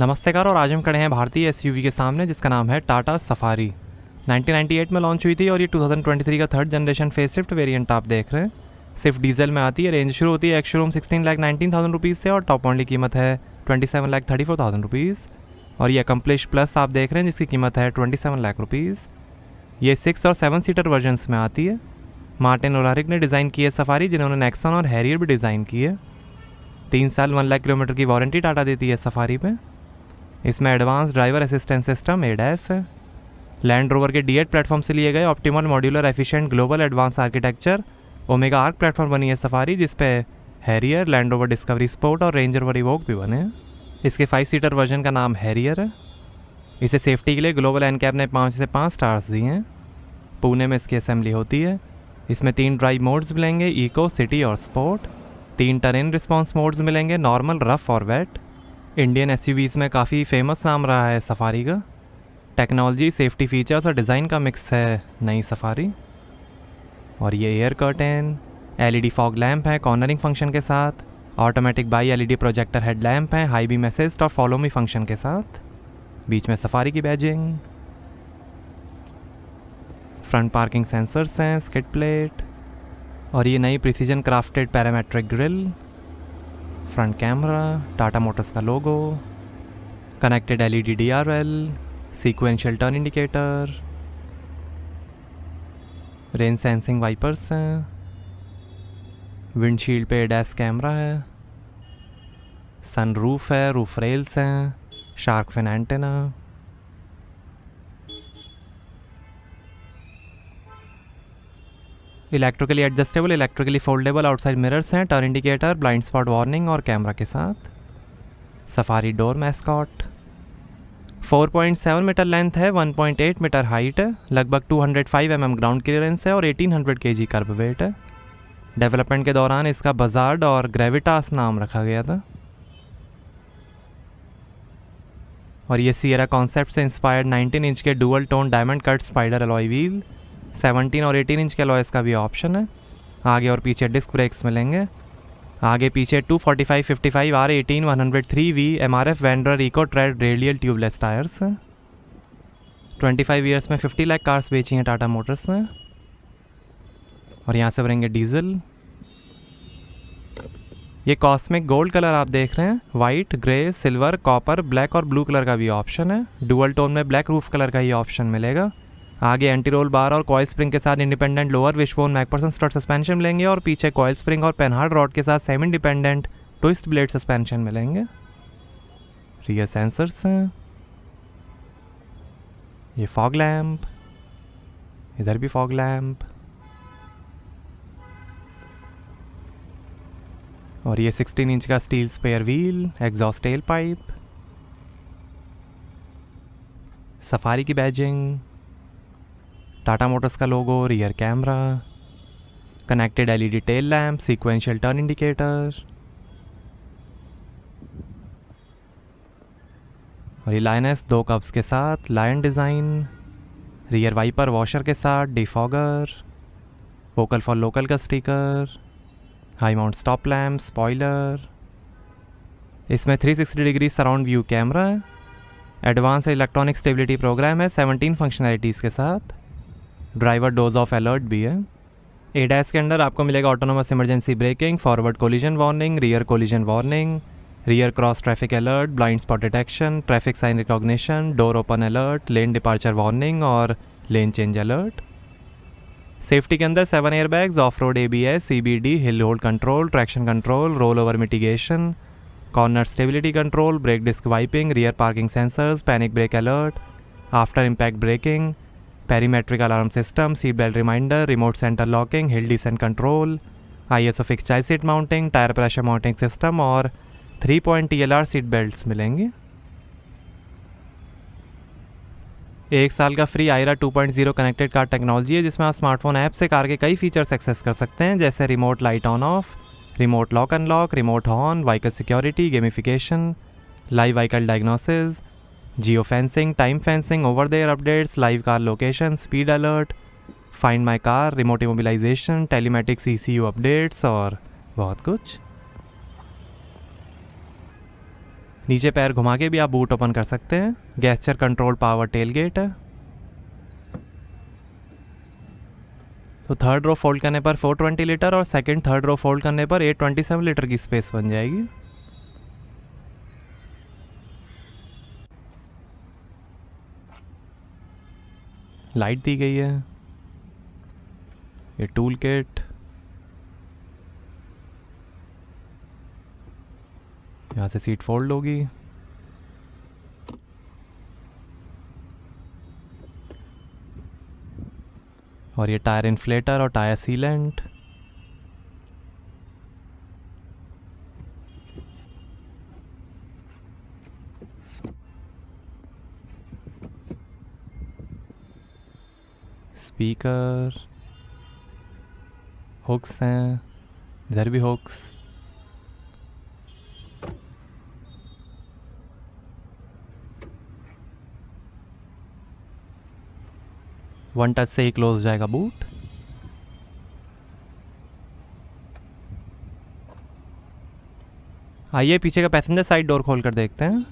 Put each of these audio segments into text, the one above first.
नमस्तेकार। और आज हम खड़े हैं भारतीय एसयूवी के सामने जिसका नाम है टाटा सफारी। 1998 में लॉन्च हुई थी और ये 2023 का third generation phase shift variant आप देख रहे हैं। सिर्फ डीजल में आती है। रेंज शुरू होती है एक्स शोरूम 16,19,000 रुपीज़ से और टॉप मॉडल की कीमत है 27,34,000 रुपीज़। और ये अकम्प्लिश प्लस आप देख रहे हैं जिसकी कीमत है 27 लाख रुपीज़। ये 6 और 7 सीटर वर्जन्स में आती है। मार्टिन ओलारिक ने डिज़ाइन की है सफारी, जिन्होंने नेक्सॉन और हैरियर भी डिज़ाइन की है। 3 साल 1 लाख किलोमीटर की वारंटी टाटा देती है सफारी पे। इसमें advance driver assistance system ADAS है। लैंड रोवर के D8 प्लेटफॉर्म से लिए गए optimal modular efficient global advance architecture omega arc platform बनी है सफारी, जिस पे Harrier, land rover discovery sport और रेंजर व रिवोक भी बने हैं। इसके 5 सीटर वर्जन का नाम हैरियर है। इसे सेफ्टी के लिए ग्लोबल एनकैप ने 5 से 5 स्टार्स दिए हैं। पुणे में इसकी असेंबली होती है। इसमें 3 ड्राइव मोड्स मिलेंगे, इको, सिटी और स्पोर्ट। 3 टर्न रिस्पॉन्स मोड्स मिलेंगे, नॉर्मल, रफ और वेट। इंडियन एसयूवीज़ में काफ़ी फेमस नाम रहा है सफारी का। टेक्नोलॉजी, सेफ्टी फीचर्स और डिज़ाइन का मिक्स है नई सफारी। और ये air curtain, LED fog lamp है कॉर्नरिंग फंक्शन के साथ। Automatic by LED projector head lamp है हाई बीम असिस्ट और फॉलो मी फंक्शन के साथ। बीच में सफारी की बैजिंग। फ्रंट पार्किंग सेंसर्स हैं, स्किड प्लेट और ये नई precision crafted parametric grille. Front camera, Tata Motors का logo, connected LED DRL, sequential turn indicator, rain sensing wipers हैं, विंडशील्ड पे एडैस कैमरा है, सन रूफ है, रूफ रेल्स हैं, shark fin antenna. Electrically adjustable, electrically foldable outside mirrors हैं, turn indicator, blind spot warning और camera के साथ। Safari door mascot. 4.7 metre length है, 1.8 मीटर हाइट है, लगभग 205 mm ग्राउंड क्लियरेंस है और 1800 kg कर्ब वेट है। डेवलपमेंट के दौरान इसका बजार्ड और ग्रेविटास नाम रखा गया था। और ये सियरा कॉन्सेप्ट से इंस्पायर्ड 19 इंच के dual tone diamond cut spider alloy wheel, 17 और 18 इंच के अलॉयस का भी ऑप्शन है। आगे और पीछे डिस्क ब्रेक्स मिलेंगे। आगे पीछे 245 55 R18 103V MRF wanderer eco tread radial tubeless tyres हैं। 25 ईयर्स में 50 लाख कार्स बेची हैं टाटा मोटर्स ने। और यहाँ से भरेंगे डीजल। ये कॉस्मिक गोल्ड कलर आप देख रहे हैं। White, grey, silver, copper, black और ब्लू कलर का भी ऑप्शन है। डुअल टोन में ब्लैक रूफ कलर का ही ऑप्शन मिलेगा। आगे एंटी रोल बार और कॉइल स्प्रिंग के साथ independent lower wishbone Macpherson strut suspension मिलेंगे और पीछे कॉइल स्प्रिंग और पेनहार्ड रॉड के साथ semi independent twist blade suspension मिलेंगे। रियर सेंसर्स हैं। ये फॉग लैम्प, इधर भी फॉग लैम्प और ये 16 इंच का steel spare wheel, exhaust tail pipe, Safari की बैजिंग, टाटा मोटर्स का logo, rear camera, connected LED tail lamp, sequential turn indicator और ये लायनेस 2 कप्स के साथ, lion design, rear wiper washer के साथ, डिफॉगर, वोकल फॉर लोकल का sticker, high mount stop lamp, spoiler. इसमें 360 डिग्री सराउंड व्यू कैमरा है। Advance electronic stability programme है 17 फंक्शनैलिटीज़ के साथ। ड्राइवर डोज ऑफ अलर्ट भी है। एडैस के अंदर आपको मिलेगा autonomous emergency braking, forward collision warning, rear collision warning, rear cross traffic alert, blind spot detection, traffic sign recognition, door open alert, lane departure warning और lane change alert. Safety के अंदर 7 airbags, off road ABS, CBD, hill hold control, traction control, roll over mitigation, corner stability control, brake disc wiping, rear parking sensors, panic brake alert, after impact braking, perimetric alarm system, seat belt reminder, remote centre locking, hill descent control, ISO fix child seat mounting, tyre pressure mounting system और 3 point TLR seat belts मिलेंगे। 1 साल का free iRA 2.0 connected car technology है, जिसमें आप smartphone app से car के कई फीचर्स एक्सेस कर सकते हैं, जैसे remote light on off, remote lock unlock, remote horn, vehicle security, gamification, live vehicle diagnosis, geo fencing, time fencing, over the air updates, live car location, speed alert, find my car, remote immobilisation, telematics ECU updates और बहुत कुछ। नीचे पैर घुमा के भी आप boot open कर सकते हैं। गेस्चर कंट्रोल पावर टेलगेट है। तो थर्ड रो फोल्ड करने पर 420 लीटर और सेकंड थर्ड रो फोल्ड करने पर 827 लीटर की स्पेस बन जाएगी। लाइट दी गई है। ये टूल किट, यहाँ से सीट फोल्ड होगी। और ये टायर इन्फ्लेटर और टायर सीलेंट। स्पीकर, हुक्स हैं, इधर भी हुक्स। वन टच से ही क्लोज हो जाएगा बूट। आइए पीछे का पैसेंजर साइड डोर खोल कर देखते हैं।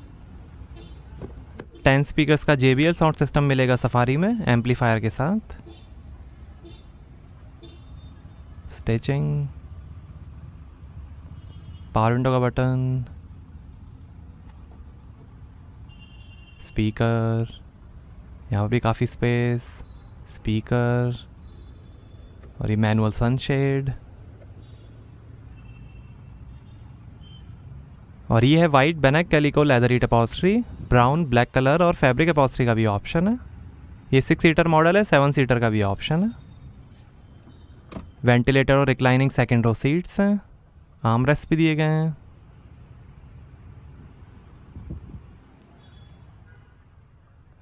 10 स्पीकर्स का JBL साउंड सिस्टम मिलेगा सफारी में एम्पलीफायर के साथ। स्टिचिंग, पावर विंडो का बटन, स्पीकर, यहाँ पर भी काफ़ी स्पेस, स्पीकर और ये मैनुअल सनशेड। और ये है white Benecke Kaliko leather upholstery, brown black colour और फैब्रिक अपॉल्स्ट्री का भी ऑप्शन है। ये 6 सीटर मॉडल है, 7 सीटर का भी ऑप्शन है। वेंटिलेटर और रिक्लाइनिंग सेकंड रो सीट्स हैं। आर्म रेस्ट भी दिए गए हैं।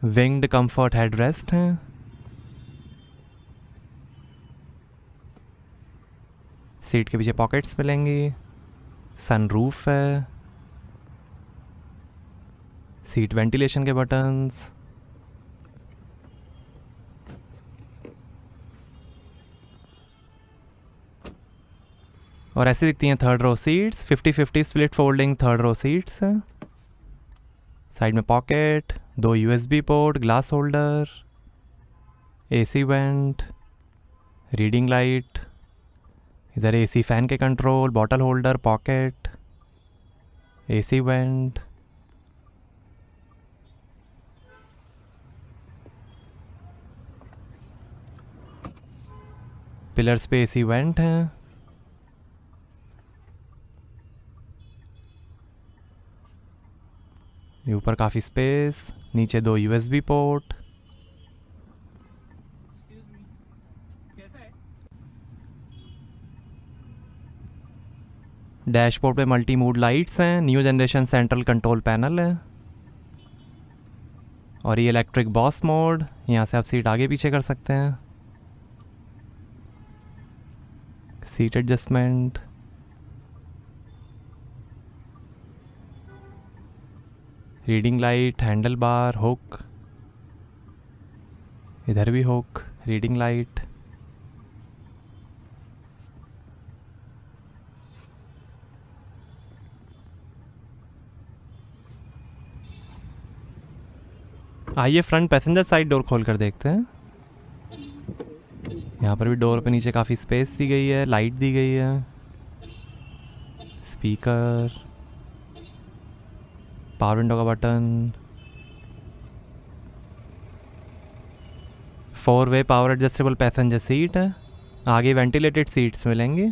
विंग्ड कंफर्ट हेड रेस्ट हैं। सीट के पीछे पॉकेट्स मिलेंगी। सनरूफ है। सीट वेंटिलेशन के बटन्स। और ऐसे दिखती हैं third row seats. 50-50 split folding third row seats हैं। साइड में pocket, 2 USB port, glass holder, AC vent, reading light, इधर AC फैन के control, bottle holder, pocket, AC vent. Pillars पे AC वेंट हैं। ऊपर काफ़ी स्पेस, नीचे 2 USB पोर्ट। डैशबोर्ड पे मल्टी मूड लाइट्स हैं। New generation central control panel है। और ये इलेक्ट्रिक बॉस मोड, यहाँ से आप सीट आगे पीछे कर सकते हैं। Seat adjustment, reading light, handle bar, hook, इधर भी हुक, रीडिंग लाइट। आइए फ्रंट पैसेंजर साइड डोर खोल कर देखते हैं। यहाँ पर भी डोर पे नीचे काफ़ी स्पेस दी गई है, लाइट दी गई है, स्पीकर, पावर विंडो का बटन, 4-वे पावर एडजस्टेबल पैसेंजर सीट है। आगे वेंटिलेटेड सीट्स मिलेंगी।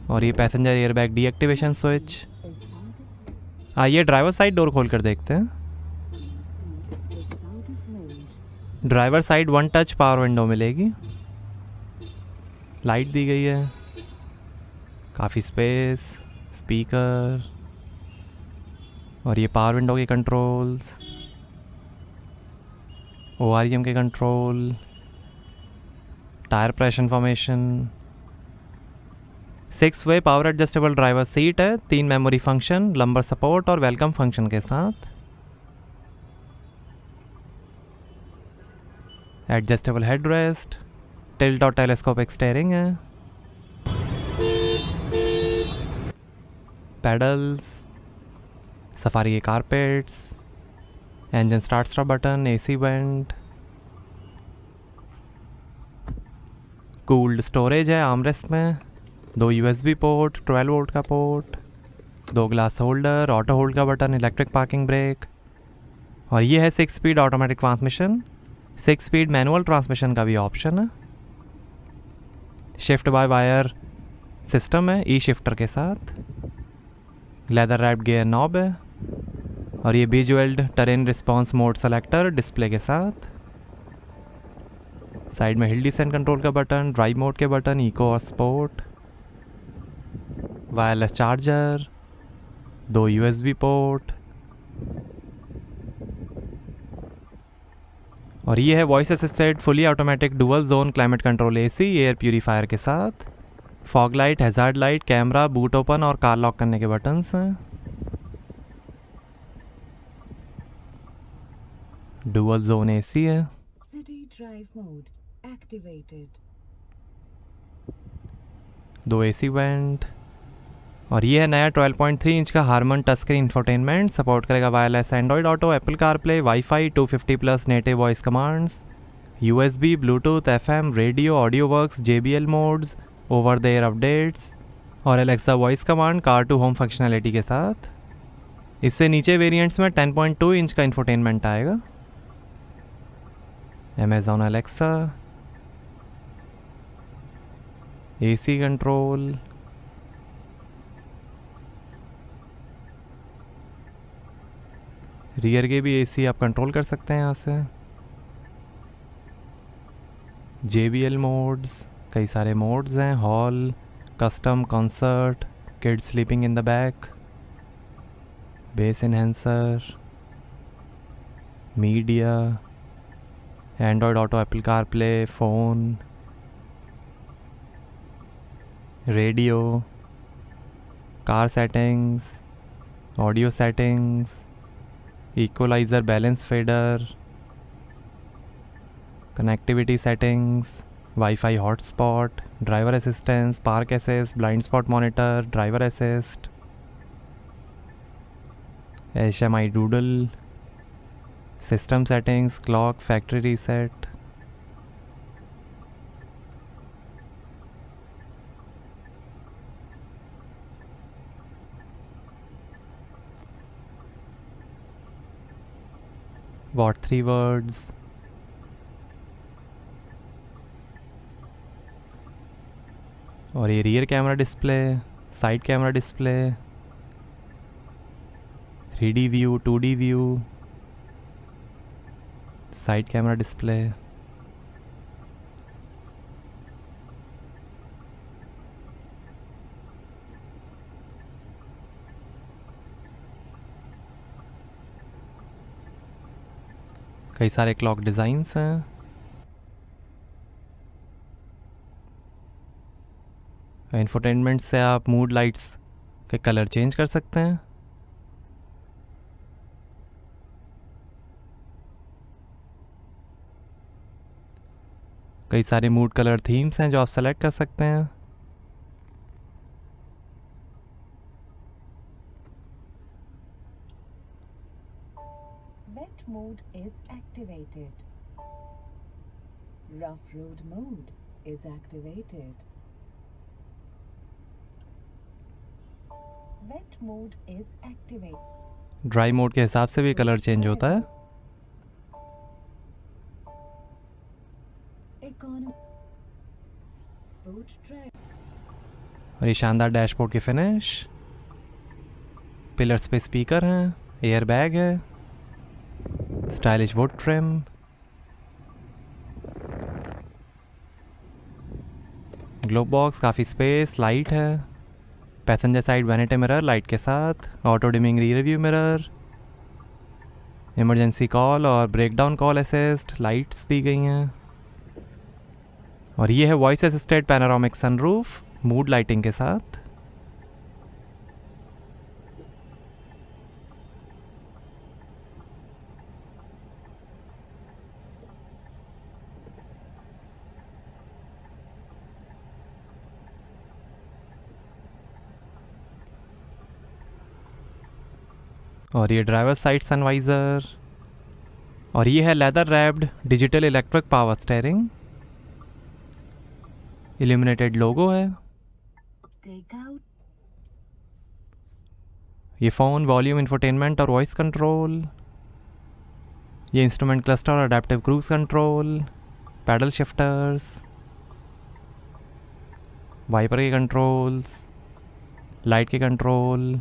और ये पैसेंजर एयरबैग डीएक्टिवेशन स्विच। आइए ड्राइवर साइड डोर खोल कर देखते हैं। Driver side 1 touch power window मिलेगी। लाइट दी गई है, काफ़ी स्पेस, स्पीकर और ये पावर विंडो के कंट्रोल्स, ORM के कंट्रोल, टायर प्रेशर इन्फॉर्मेशन। 6-वे पावर एडजस्टेबल ड्राइवर सीट है, 3 मेमोरी फंक्शन, लंबर सपोर्ट और वेलकम फंक्शन के साथ। एडजस्टेबल हेड रेस्ट, टिल्ट और टेलीस्कोपिक स्टीयरिंग है। पैडल्स, सफारी के carpets, engine start stop button, AC vent, cooled storage है armrest में, 2 यूएसबी पोर्ट, 12 वोल्ट का port, 2 glass holder, auto hold का बटन, इलेक्ट्रिक पार्किंग ब्रेक। और ये है 6 speed automatic transmission. 6 speed manual transmission का भी ऑप्शन है। शिफ्ट बाय वायर सिस्टम है ई शिफ्टर के साथ। लेदर रैप्ड गियर नॉब है। और ये visual terrain response mode selector display के साथ। साइड में हिल डिसेंट कंट्रोल का बटन, ड्राइव मोड के बटन, इको और sport, wireless charger, 2 USB port. और ये है voice assisted fully automatic dual zone climate control AC air purifier के साथ। Fog light, hazard light, camera, boot open और car lock करने के बटन्स हैं। डुअल जोन एसी है। City drive mode activated. 2 AC vent. और ये है नया 12.3 इंच का Harman touch screen infotainment. Support करेगा wireless Android Auto, Apple CarPlay, WiFi, 250+ native voice commands, USB, Bluetooth, FM, radio, audio works, JBL modes, over the air updates और Alexa voice command car to home functionality के साथ। इससे नीचे variants में 10.2 inch का infotainment आएगा। Amazon Alexa, AC control, rear के भी एसी आप कंट्रोल कर सकते हैं यहाँ से। JBL मोड्स, कई सारे मोड्स हैं, hall, custom, concert, kids sleeping in the back, bass enhancer, media, Android Auto, Apple CarPlay, phone, radio, car settings, audio settings, equaliser, balance fader, connectivity settings, wifi hotspot, driver assistance, park assist, blind spot monitor, driver assist, HMI doodle, system settings, clock, factory reset. What 3 words. और ये rear camera display, side camera display, 3D view, 2D view, side camera display. कई सारे clock designs हैं। Infotainment से आप mood lights के colour change कर सकते हैं। कई सारे मूड कलर थीम्स हैं जो आप सेलेक्ट कर सकते हैं। Wet mode is activated. Rough road mode is activated. Wet mode is activated. Dry mode के हिसाब से भी कलर चेंज होता है। Economy. Sport drive. और ये शानदार डैशबोर्ड की फिनिश, पिलर्स पे स्पीकर हैं, एयर बैग है, stylish would trim, globe box, काफ़ी स्पेस, लाइट है, passenger side vanity mirror light के साथ, auto dimming rear view mirror, emergency call और ब्रेकडाउन कॉल असिस्ट लाइट्स दी गई हैं। और ये है voice assisted panoramic sunroof mood lighting के साथ। और ये ड्राइवर साइड सनवाइज़र, और ये है leather wrapped digital electric power steering, illuminated logo है। Take out. ये फ़ोन, वॉल्यूम, इंफोटेनमेंट और वॉइस कंट्रोल, ये इंस्ट्रूमेंट क्लस्टर और adaptive cruise control, paddle shifters, wiper के कंट्रोल्स, लाइट के कंट्रोल,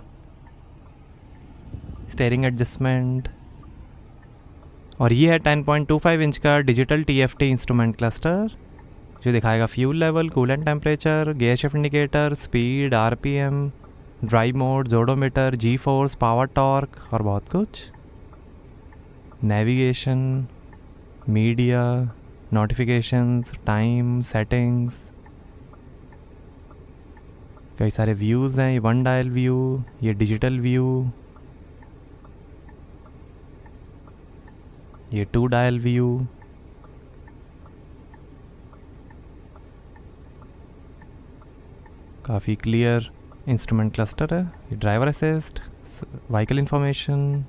स्टेयरिंग एडजस्टमेंट, और ये है 10.25 इंच का डिजिटल TFT इंस्ट्रूमेंट क्लस्टर जो दिखाएगा fuel level, coolant temperature, gear shift indicator, speed, RPM, drive mode, odometer, G force, power torque और बहुत कुछ, navigation, media, notifications, time, settings, कई सारे व्यूज़ हैं। ये 1 डायल व्यू, ये डिजिटल व्यू, ये 2 डायल व्यू, काफ़ी क्लियर इंस्ट्रूमेंट क्लस्टर है। ये driver assist, vehicle information,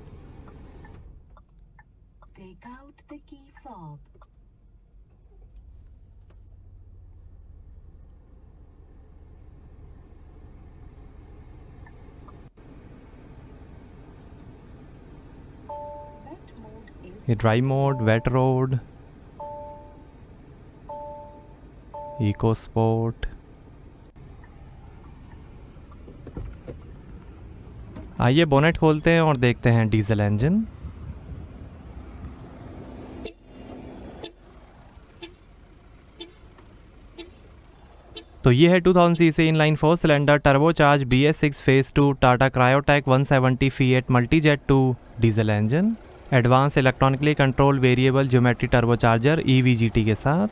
Take out the key fob. Wet mode is ये drive mode, wet road, eco sport. आइए बोनेट खोलते हैं और देखते हैं डीजल इंजन। तो ये है 2000 CC inline 4 cylinder turbocharge BS6 phase 2 Tata Kryotec 170 Fiat Multijet 2 diesel engine, advance electronically control variable geometry turbocharger EVGT के साथ।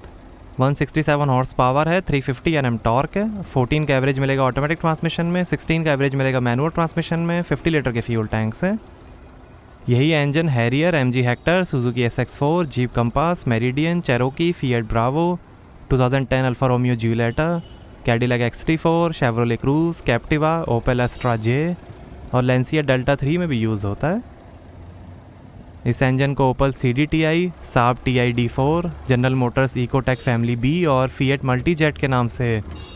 167 हॉर्स पावर है, 350 Nm टॉर्क है, 14 का एवरेज मिलेगा ऑटोमेटिक ट्रांसमिशन में, 16 का एवरेज मिलेगा मैनुअल ट्रांसमिशन में, 50 लीटर के फ्यूल टैंक्स हैं। यही engine Harrier, MG Hector, Suzuki SX4, Jeep Compass, Meridian, Cherokee, Fiat Bravo, 2010 Alfa Romeo Giulietta, Cadillac XT4, Chevrolet Cruze, Captiva, Opel Astra J और लेंसिया delta 3 में भी यूज़ होता है। इस इंजन को ओपल CDTI, साब TI D4, general Motors Ecotech family B और fiat Multijet के नाम से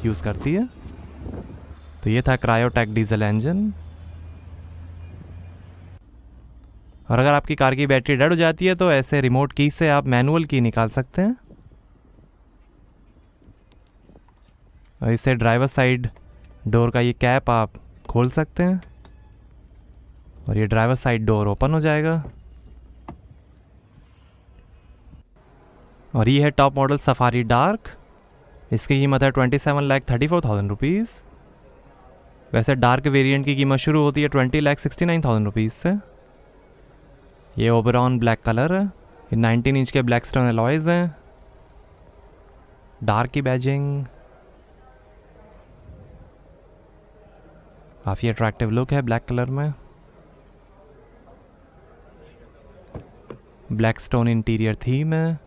यूज़ करती है। तो ये था क्रायोटेक डीजल इंजन। और अगर आपकी कार की बैटरी डेड हो जाती है तो ऐसे रिमोट की से आप मैनुअल की निकाल सकते हैं और इससे ड्राइवर साइड डोर का ये कैप आप खोल सकते हैं और ये ड्राइवर साइड डोर ओपन हो जाएगा। और ये है टॉप मॉडल सफारी डार्क, इसकी कीमत है 27,34,000 रुपीज़। वैसे डार्क वेरिएंट की कीमत शुरू होती है 20,69,000 रुपीज़ से। ये ओबरॉन ब्लैक कलर है, ये 19 इंच के ब्लैक स्टोन अलॉयज हैं, डार्क की बैजिंग, काफ़ी अट्रैक्टिव लुक है ब्लैक कलर में। ब्लैक स्टोन इंटीरियर थीम है,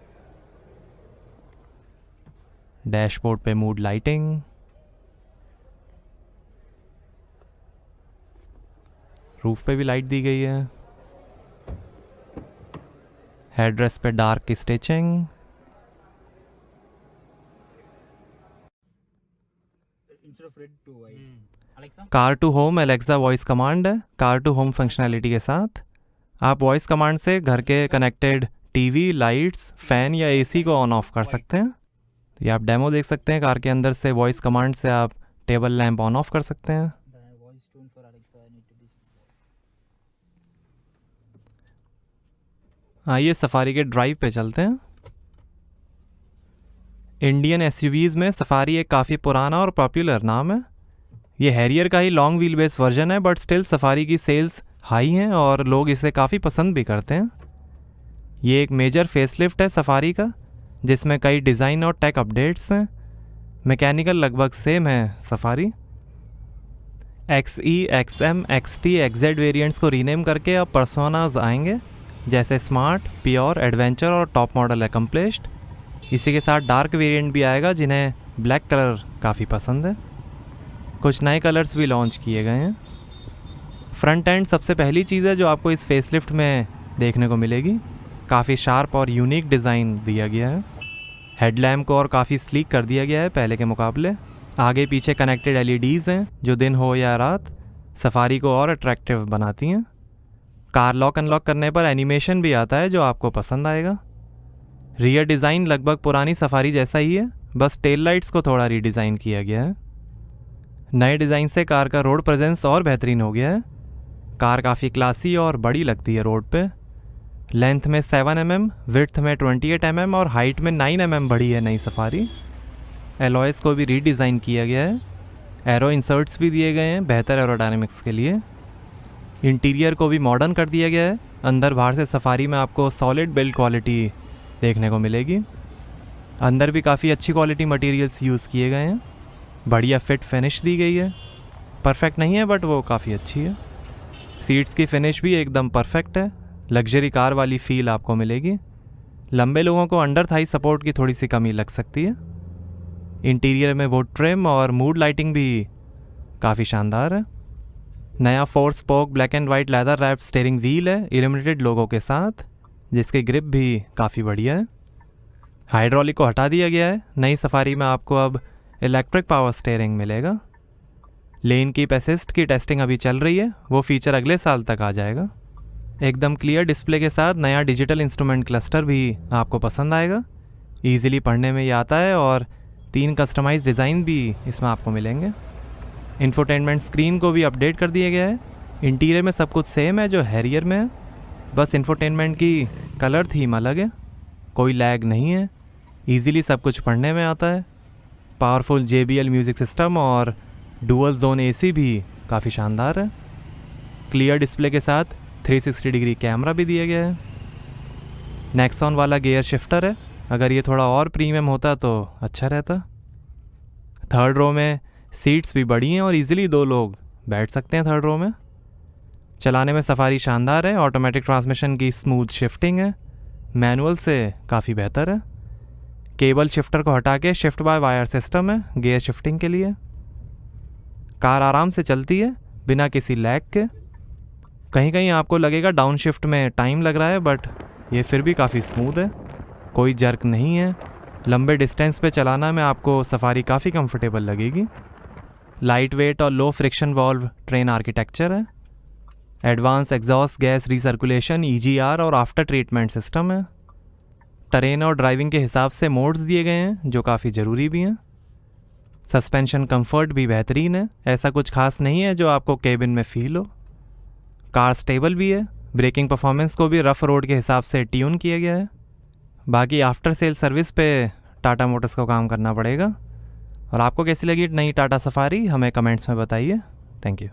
डैशबोर्ड पे मूड लाइटिंग, रूफ पे भी लाइट दी गई है, हेडरेस्ट पे डार्क की stitching. Car to home Alexa voice command है, कार टू होम फंक्शनैलिटी के साथ आप वॉइस कमांड से घर के कनेक्टेड टीवी, लाइट्स, फैन या एसी को ऑन ऑफ कर सकते हैं। ये आप डेमो देख सकते हैं, कार के अंदर से वॉइस कमांड से आप टेबल लैंप ऑन ऑफ कर सकते हैं। आइए सफारी के ड्राइव पे चलते हैं। इंडियन एसयूवीज़ में सफारी एक काफ़ी पुराना और पॉपुलर नाम है। ये हैरियर का ही लॉन्ग व्हील बेस वर्जन है, बट स्टिल सफारी की सेल्स हाई हैं और लोग इसे काफ़ी पसंद भी करते हैं। ये एक मेजर फेसलिफ्ट है सफारी का, जिसमें कई डिज़ाइन और टेक अपडेट्स हैं। मैकेनिकल लगभग सेम है safari. XE, XM, XT, XZ variants को रीनेम करके अब पर्सोनाज आएंगे, जैसे स्मार्ट, प्योर, एडवेंचर और टॉप मॉडल एकम्प्लिश्ड। इसी के साथ डार्क वेरिएंट भी आएगा जिन्हें ब्लैक कलर काफ़ी पसंद है। कुछ नए कलर्स भी लॉन्च किए गए हैं। फ्रंट एंड सबसे पहली चीज़ है जो आपको इस फेसलिफ्ट में देखने को मिलेगी। काफ़ी शार्प और यूनिक डिज़ाइन दिया गया है। हेडलैम्प को और काफ़ी स्लीक कर दिया गया है पहले के मुकाबले। आगे पीछे कनेक्टेड एलईडीज़ हैं जो दिन हो या रात सफारी को और अट्रैक्टिव बनाती हैं। कार लॉक अनलॉक करने पर एनिमेशन भी आता है जो आपको पसंद आएगा। रियर डिज़ाइन लगभग पुरानी सफारी जैसा ही है, बस टेल लाइट्स को थोड़ा रीडिज़ाइन किया गया है। नए डिज़ाइन से कार का रोड प्रेजेंस और बेहतरीन हो गया है। कार काफ़ी क्लासी और बड़ी लगती है रोड पे। लेंथ में 7 mm, विड्थ में 28 mm और हाइट में 9 mm बढ़ी है नई सफारी। एलॉयस को भी रीडिज़ाइन किया गया है। एरो इंसर्ट्स भी दिए गए हैं बेहतर एरोडायनेमिक्स के लिए। इंटीरियर को भी मॉडर्न कर दिया गया है। अंदर बाहर से सफारी में आपको सॉलिड बिल्ड क्वालिटी देखने को मिलेगी। अंदर भी काफ़ी अच्छी क्वालिटी मटेरियल्स यूज़ किए गए हैं। बढ़िया फिट फिनिश दी गई है। परफेक्ट नहीं है बट वो काफ़ी अच्छी है। सीट्स की फिनिश भी एकदम परफेक्ट है। लग्जरी कार वाली फील आपको मिलेगी। लंबे लोगों को अंडर थाई सपोर्ट की थोड़ी सी कमी लग सकती है। इंटीरियर में वुड ट्रिम और मूड लाइटिंग भी काफ़ी शानदार है। नया 4 spoke black and white leather wrap steering wheel है इल्यूमिनेटेड लोगो के साथ, जिसकी ग्रिप भी काफ़ी बढ़िया है। हाइड्रोलिक को हटा दिया गया है। नई सफारी में आपको अब इलेक्ट्रिक पावर स्टीयरिंग मिलेगा। लेन कीप असिस्ट की टेस्टिंग अभी चल रही है, वो फीचर अगले साल तक आ जाएगा। एकदम क्लियर डिस्प्ले के साथ नया डिजिटल इंस्ट्रूमेंट क्लस्टर भी आपको पसंद आएगा। ईजिली पढ़ने में ये आता है और 3 कस्टमाइज डिज़ाइन भी इसमें आपको मिलेंगे। इंफोटेनमेंट स्क्रीन को भी अपडेट कर दिया गया है। इंटीरियर में सब कुछ सेम है जो हैरियर में है, बस इंफोटेनमेंट की कलर थीम अलग है। कोई लैग नहीं है, ईजिली सब कुछ पढ़ने में आता है। पावरफुल JBL म्यूज़िक सिस्टम और डुअल जोन AC भी काफ़ी शानदार है। क्लियर डिस्प्ले के साथ 360 डिग्री कैमरा भी दिया गया है। नेक्सॉन वाला गियर शिफ्टर है, अगर ये थोड़ा और प्रीमियम होता तो अच्छा रहता। थर्ड रो में सीट्स भी बड़ी हैं और इजीली 2 लोग बैठ सकते हैं थर्ड रो में। चलाने में सफारी शानदार है। ऑटोमेटिक ट्रांसमिशन की स्मूथ शिफ्टिंग है, मैनुअल से काफ़ी बेहतर है। केबल शिफ्टर को हटा के शिफ्ट बाय वायर सिस्टम है गियर शिफ्टिंग के लिए। कार आराम से चलती है बिना किसी लैग के। कहीं कहीं आपको लगेगा डाउन शिफ्ट में टाइम लग रहा है, बट ये फिर भी काफ़ी स्मूथ है, कोई जर्क नहीं है। लंबे डिस्टेंस पे चलाना में आपको सफारी काफ़ी कंफर्टेबल लगेगी। लाइट वेट और low friction valve train architecture है। Advance exhaust gas recirculation EGR और आफ्टर ट्रीटमेंट सिस्टम है। टरेन और ड्राइविंग के हिसाब से मोड्स दिए गए हैं जो काफ़ी ज़रूरी भी हैं। सस्पेंशन कंफर्ट भी बेहतरीन है, ऐसा कुछ खास नहीं है जो आपको केबिन में फील हो। कार स्टेबल भी है। ब्रेकिंग परफॉर्मेंस को भी रफ रोड के हिसाब से ट्यून किया गया है। बाकी आफ्टर सेल सर्विस पे टाटा मोटर्स को काम करना पड़ेगा। और आपको कैसी लगी नई टाटा सफारी हमें कमेंट्स में बताइए। Thank you.